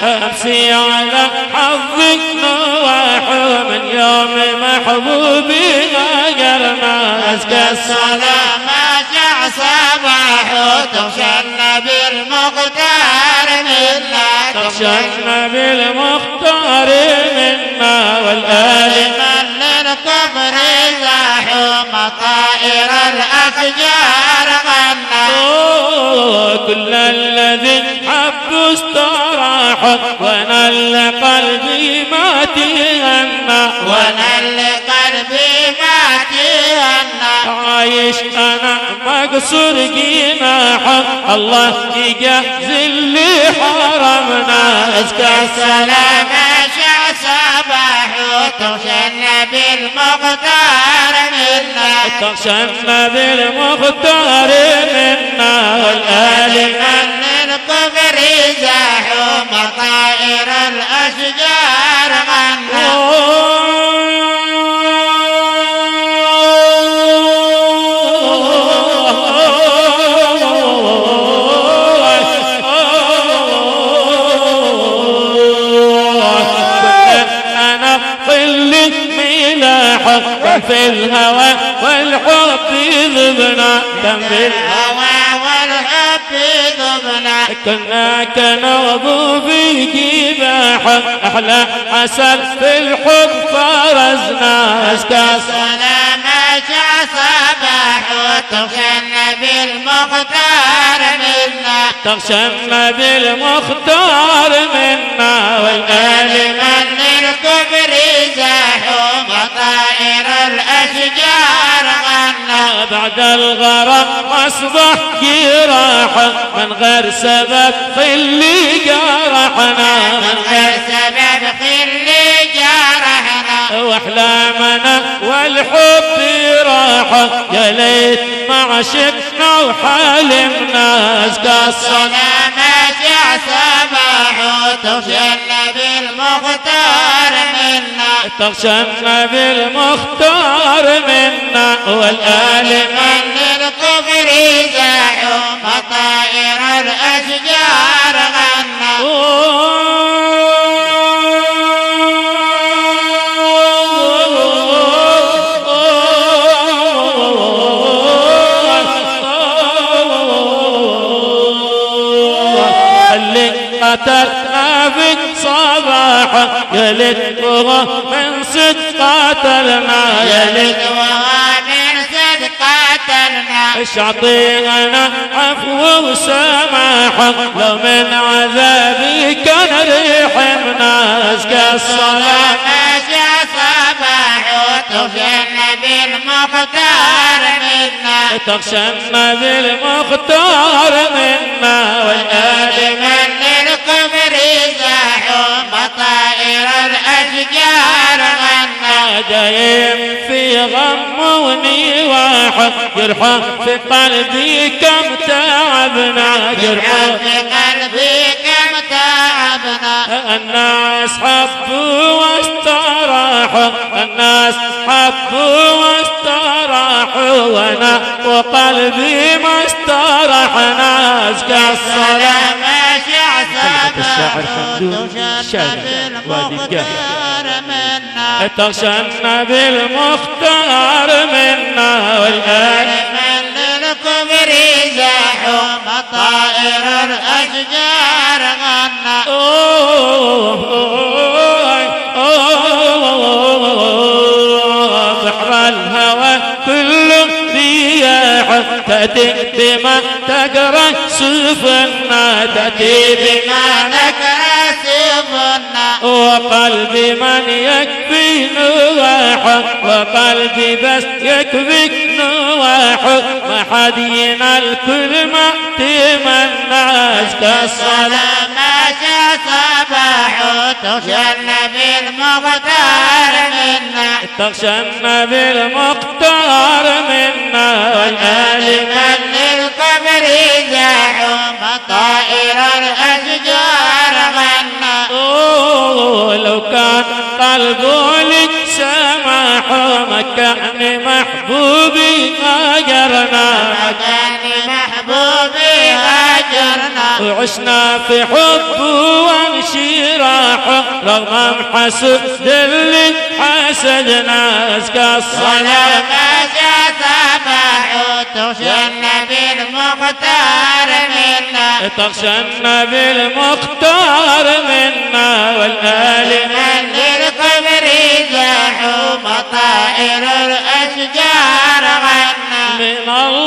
أمسي على حظك نواح من يوم محبوبي غيرنا أزكى السلام جاء صباح تغشى النبي المختار منا تغشى النبي المختار منا والآل من للكفر زاحوا مطائر الأشجار غنى كل الذي حب استراح ونل قلبي ما تهنى ونل قلبي ما تهنى عايش انا مقصور جناح الله يجازي اللي حرمنا أزكى السلام شع صباح تغشى النبي المختار منا تغشى النبي المختار منا والآل من للكفر زاحوا مطائر الأشجار غنى في الهوى والحب ذبنا كم في الهوى والحب ذبنا كنا كنوض في جباح أحلى عسل في الحب فرزنا أزكى السلام جاء صباح تغشى النبي المختار منا تغشى النبي المختار منا والآل من للكفر زاحوا مطائر الأشجار غنى بعد الغرق أصبح جراح من غير سبب خلي جرحنا من غير سبب خلي جرحنا واحلامنا والحب راح يا ليت ما عشقنا وحالمنا أزكى السلام جاء صباح تغشى النبي المختار منا تغشى النبي المختار منا والآل من للكفر زاحوا مطائر الأشجار غنى قتلنا بك صباحا يا ليتها من صدق قتلنا يا ليتها من صدق قتلنا اعطينا عفو وسماحا لو من عذابي كان رحمنا أزكى الصلاة جاء صباح تغشى النبي المختار منا تغشى النبي المختار منا والآل من للكفر زاحوا مطائر الأشجار غنى دايم في غم ونواح جرحه في قلبي كم تعبنا جرحه في قلبي كم تعبنا الناس حبوا واستراحوا الناس حبوا واستراحوا وانا وقلبي ما استراحنا أزكى الصلاة الشاعر خمدون الشاعر وادي الجاهل منا تغشى النبي المختار منا والآل من للكفر زاحوا مطائر الأشجار غنى بحر الهوى كل رياح تأتي بما تقرأ سفنا تأتي بما نكر سفنا وقلبي من يكفي نواح وقلبي بس يكفيك نواح ما حد ينال كل ما تمنى أزكى الصلاة جاء صباح تغشى النبي المختار منا تغشى النبي المختار منا والآل من للقمر زاحوا مطائر الأشجار غنى لو كان قلبه لك سماح مكان محبوبي هاجرنا مكان محبوبي هاجرنا وعشنا في حب رغم حسد اللي حسدنا أزكى الصلاة ما جاء صباح تخشى النبي المختار منا تخشى النبي المختار منا والآل من للقمر زاحوا مطائر الأشجار غنى من الله